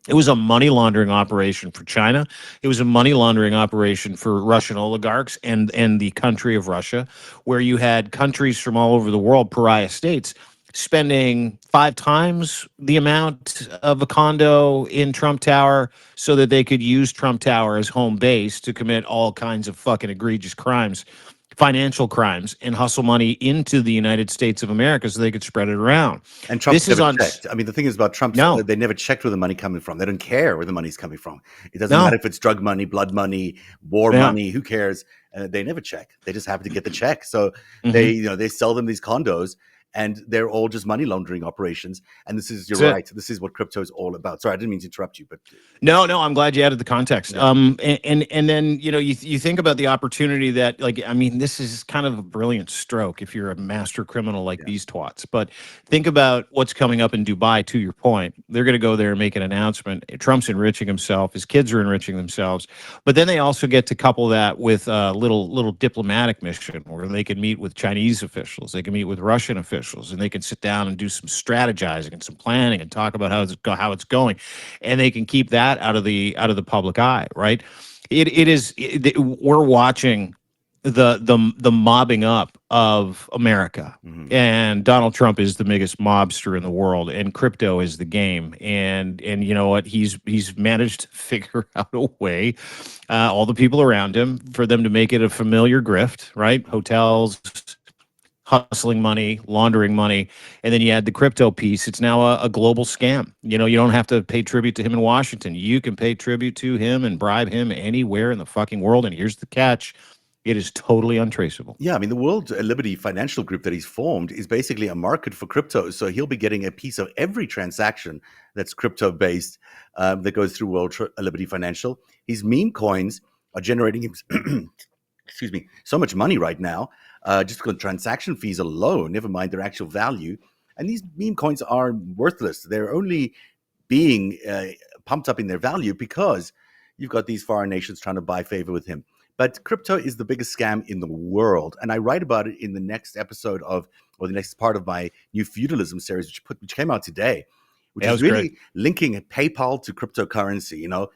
It was a money laundering operation for China. It was a money laundering operation for Russian oligarchs and the country of Russia, where you had countries from all over the world, pariah states, spending 5 times the amount of a condo in Trump Tower so that they could use Trump Tower as home base to commit all kinds of fucking egregious crimes, financial crimes, and hustle money into the United States of America so they could spread it around. And Trump never checked. I mean, the thing is about Trump, they never checked where the money coming from. They don't care where the money's coming from. It doesn't matter if it's drug money, blood money, war money, who cares? They never check. They just happen to get the check. So they sell them these condos, and they're all just money laundering operations. And this is, you're right, this is what crypto is all about. Sorry, I didn't mean to interrupt you, but no, I'm glad you added the context. Yeah. And then, you know, you think about the opportunity that, like, I mean, this is kind of a brilliant stroke if you're a master criminal like these twats. But think about what's coming up in Dubai. To your point, they're going to go there and make an announcement. Trump's enriching himself. His kids are enriching themselves. But then they also get to couple that with a little diplomatic mission where they can meet with Chinese officials. They can meet with Russian officials, and they can sit down and do some strategizing and some planning and talk about how it's going, and they can keep that out of the public eye, right? We're watching the mobbing up of America. Mhm. And Donald Trump is the biggest mobster in the world, and crypto is the game. And you know what? He's managed to figure out a way, all the people around him, for them to make it a familiar grift, right? Hotels, hustling money, laundering money, and then you add the crypto piece. It's now a global scam. You know, you don't have to pay tribute to him in Washington. You can pay tribute to him and bribe him anywhere in the fucking world. And here's the catch: it is totally untraceable. Yeah, I mean, the World Liberty Financial Group that he's formed is basically a market for crypto. So he'll be getting a piece of every transaction that's crypto based that goes through Liberty Financial. His meme coins are generating him, excuse me, so much money right now, just because transaction fees alone, never mind their actual value. And these meme coins are worthless. They're only being pumped up in their value because you've got these foreign nations trying to buy favor with him. But crypto is the biggest scam in the world. And I write about it in the next episode of, or the next part of my new feudalism series, which came out today, which is really linking PayPal to cryptocurrency. You know,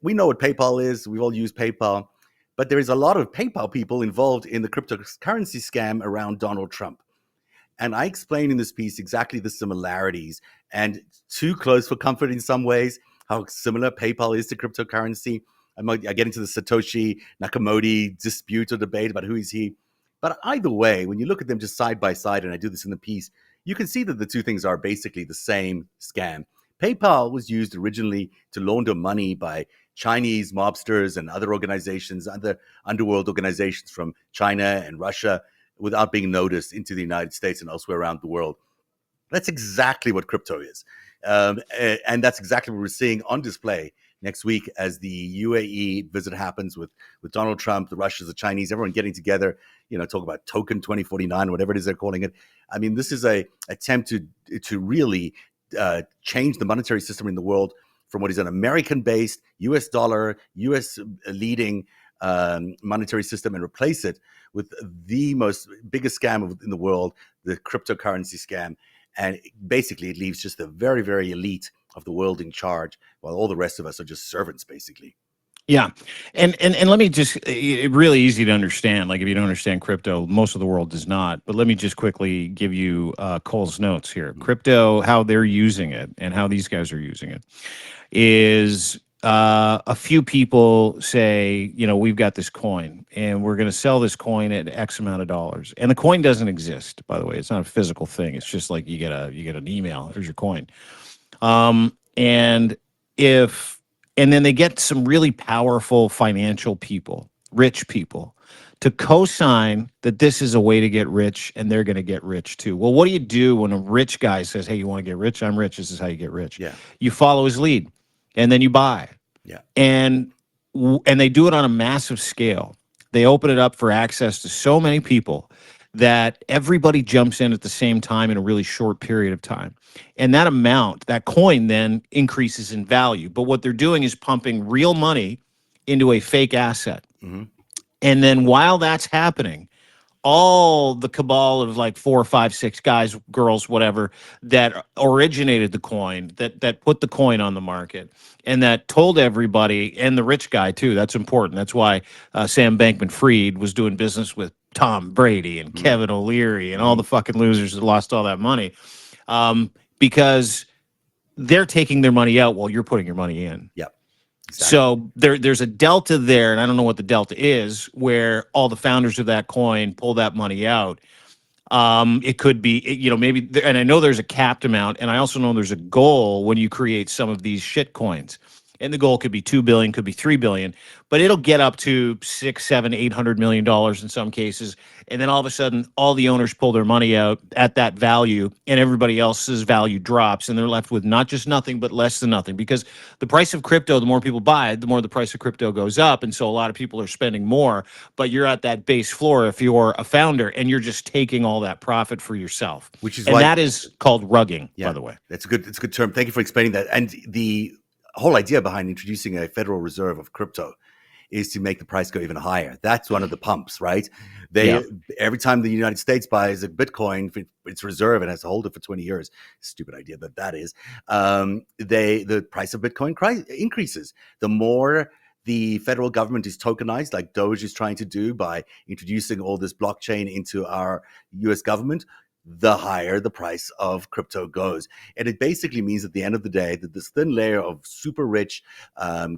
we know what PayPal is. We've all used PayPal. But there is a lot of PayPal people involved in the cryptocurrency scam around Donald Trump. And I explain in this piece exactly the similarities, and too close for comfort in some ways, how similar PayPal is to cryptocurrency. I get into the Satoshi Nakamoto dispute or debate about who is he. But either way, when you look at them just side by side, and I do this in the piece, you can see that the two things are basically the same scam. PayPal was used originally to launder money by Chinese mobsters and other organizations, other underworld organizations from China and Russia, without being noticed, into the United States and elsewhere around the world. That's exactly what crypto is. And that's exactly what we're seeing on display next week as the UAE visit happens with Donald Trump, the Russians, the Chinese, everyone getting together, you know, talk about token 2049, whatever it is they're calling it. I mean, this is a attempt to really change the monetary system in the world from what is an American-based, US dollar, US leading monetary system, and replace it with the biggest scam in the world, the cryptocurrency scam. And basically it leaves just the very, very elite of the world in charge, while all the rest of us are just servants, basically. Yeah. And let me just, really easy to understand. Like, if you don't understand crypto, most of the world does not. But let me just quickly give you Cole's notes here. Crypto, how they're using it and how these guys are using it is, a few people say, you know, we've got this coin and we're going to sell this coin at X amount of dollars. And the coin doesn't exist, by the way. It's not a physical thing. It's just like you get an email. Here's your coin. And then they get some really powerful financial people, rich people, to co-sign that this is a way to get rich, and they're going to get rich too. Well, what do you do when a rich guy says, hey, you want to get rich? I'm rich. This is how you get rich. Yeah. You follow his lead, and then you buy. Yeah. And they do it on a massive scale. They open it up for access to so many people that everybody jumps in at the same time in a really short period of time. And that amount, that coin, then increases in value. But what they're doing is pumping real money into a fake asset. Mm-hmm. And then while that's happening, all the cabal of like 4, 5, 6 guys, girls, whatever, that originated the coin, that put the coin on the market, and that told everybody, and the rich guy too. That's important. That's why Sam Bankman-Fried was doing business with Tom Brady and Kevin O'Leary and all the fucking losers that lost all that money, because they're taking their money out while you're putting your money in. Yeah. Exactly. So there's a delta there, and I don't know what the delta is, where all the founders of that coin pull that money out. It could be, you know, maybe, and I know there's a capped amount, and I also know there's a goal when you create some of these shit coins. And the goal could be 2 billion, could be 3 billion, but it'll get up to 6, 7, $800 million in some cases. And then all of a sudden, all the owners pull their money out at that value, and everybody else's value drops, and they're left with not just nothing, but less than nothing. Because the price of crypto, the more people buy it, the more the price of crypto goes up. And so a lot of people are spending more, but you're at that base floor if you're a founder, and you're just taking all that profit for yourself. Which is and why that is called rugging, by the way. It's a good term. Thank you for explaining that. And the whole idea behind introducing a Federal Reserve of crypto is to make the price go even higher. That's one of the pumps, right? Every time the United States buys a Bitcoin, its reserve, and has to hold it for 20 years. Stupid idea, but that is. The price of Bitcoin increases. The more the federal government is tokenized, like Doge is trying to do by introducing all this blockchain into our US government, the higher the price of crypto goes. And it basically means at the end of the day that this thin layer of super rich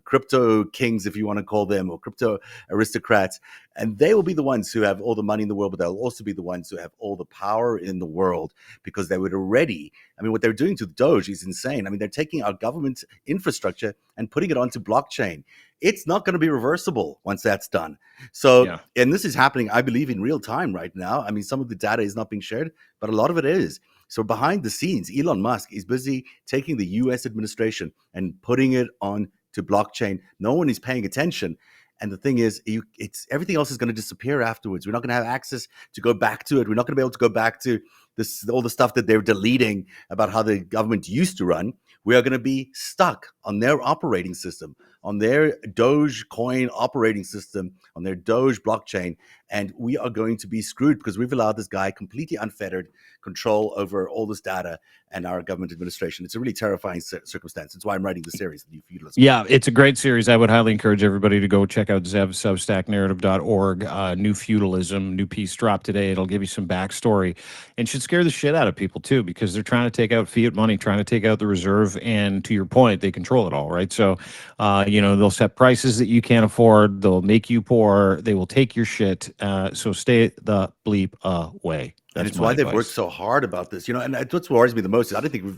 crypto kings, if you want to call them, or crypto aristocrats, and they will be the ones who have all the money in the world, but they'll also be the ones who have all the power in the world, because they would already, I mean, what they're doing to Doge is insane. I mean, they're taking our government infrastructure and putting it onto blockchain. It's not going to be reversible once that's done. So, and this is happening, I believe, in real time right now. I mean, some of the data is not being shared, but a lot of it is. So behind the scenes, Elon Musk is busy taking the US administration and putting it on to blockchain. No one is paying attention. And the thing is, it's everything else is going to disappear afterwards. We're not going to have access to go back to it. We're not going to be able to go back to this, all the stuff that they're deleting about how the government used to run. We are going to be stuck on their operating system, on their Dogecoin operating system, on their Doge blockchain. And we are going to be screwed because we've allowed this guy completely unfettered control over all this data and our government administration. It's a really terrifying circumstance. That's why I'm writing the series, The New Feudalism. Yeah, it's a great series. I would highly encourage everybody to go check out ZevStackNarrative.org. New Feudalism, new piece dropped today. It'll give you some backstory and should scare the shit out of people too, because they're trying to take out fiat money, trying to take out the reserve. And to your point, they control it all, right? So, they'll set prices that you can't afford. They'll make you poor. They will take your shit. So stay the bleep away. And it's why they've worked so hard about this, and what worries me the most is I think we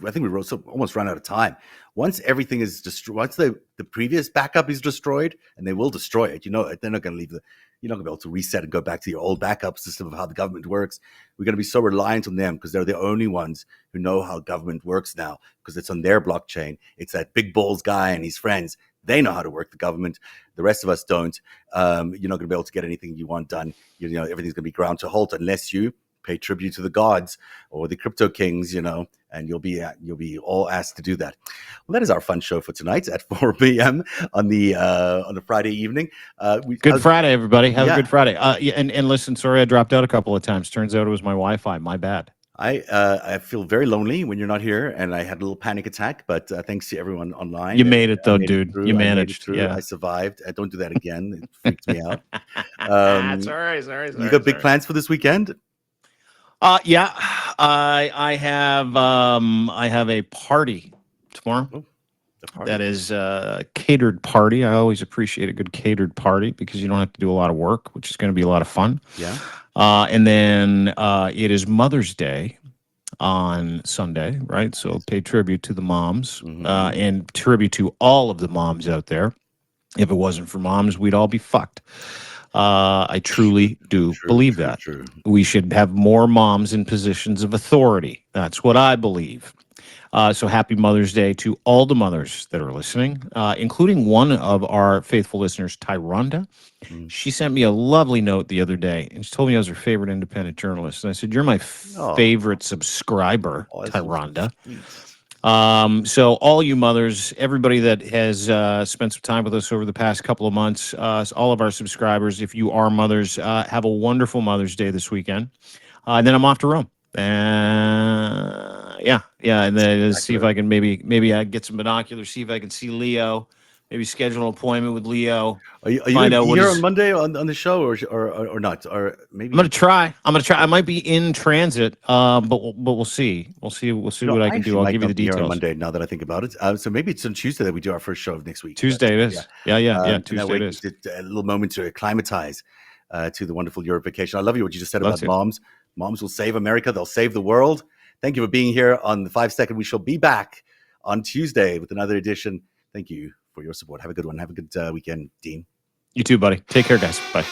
almost run out of time. Once everything is destroyed, once the previous backup is destroyed, and they will destroy it, they're not going to leave you're not going to be able to reset and go back to your old backup system of how the government works. We're going to be so reliant on them because they're the only ones who know how government works now, because it's on their blockchain. It's that big balls guy and his friends. They know how to work the government. The rest of us don't. You're not going to be able to get anything you want done. Everything's going to be ground to halt unless you pay tribute to the gods or the crypto kings, and you'll be all asked to do that. Well, that is our fun show for tonight at 4 p.m. on a Friday evening. Good Friday, everybody. Have a good Friday. And listen, sorry I dropped out a couple of times. Turns out it was my Wi-Fi. My bad. I feel very lonely when you're not here, and I had a little panic attack. But thanks to everyone online. You made it though, dude. You managed. Yeah, I survived. I don't do that again. It freaks me out. Sorry. You got big plans for this weekend? Yeah, I have a party tomorrow. Oh, a party. That is a catered party. I always appreciate a good catered party because you don't have to do a lot of work, which is going to be a lot of fun. Yeah. And then it is Mother's Day on Sunday, right? So pay tribute to the moms and tribute to all of the moms out there. If it wasn't for moms, we'd all be fucked. I truly do believe that. True. We should have more moms in positions of authority. That's what I believe. So happy Mother's Day to all the mothers that are listening, including one of our faithful listeners, Tyronda. She sent me a lovely note the other day, and she told me I was her favorite independent journalist. And I said, "You're my favorite subscriber, Tyronda." So all you mothers, everybody that has spent some time with us over the past couple of months, all of our subscribers, if you are mothers, have a wonderful Mother's Day this weekend. And then I'm off to Rome. And then see if I can maybe I get some binoculars, see if I can see Leo, maybe schedule an appointment with Leo. Are you here on Monday on the show or not? Or maybe I'm gonna try. I might be in transit, but we'll see. We'll see what I can do. I'll give you the details on Monday. Now that I think about it, so maybe it's on Tuesday that we do our first show of next week. Tuesday it is. Yeah. Tuesday it is. A little moment to acclimatize to the wonderful Europe vacation. I love what you just said about moms. Moms will save America. They'll save the world. Thank you for being here on the 5 Second. We shall be back on Tuesday with another edition. Thank you for your support. Have a good one. Have a good weekend, Dean. You too, buddy. Take care, guys. Bye.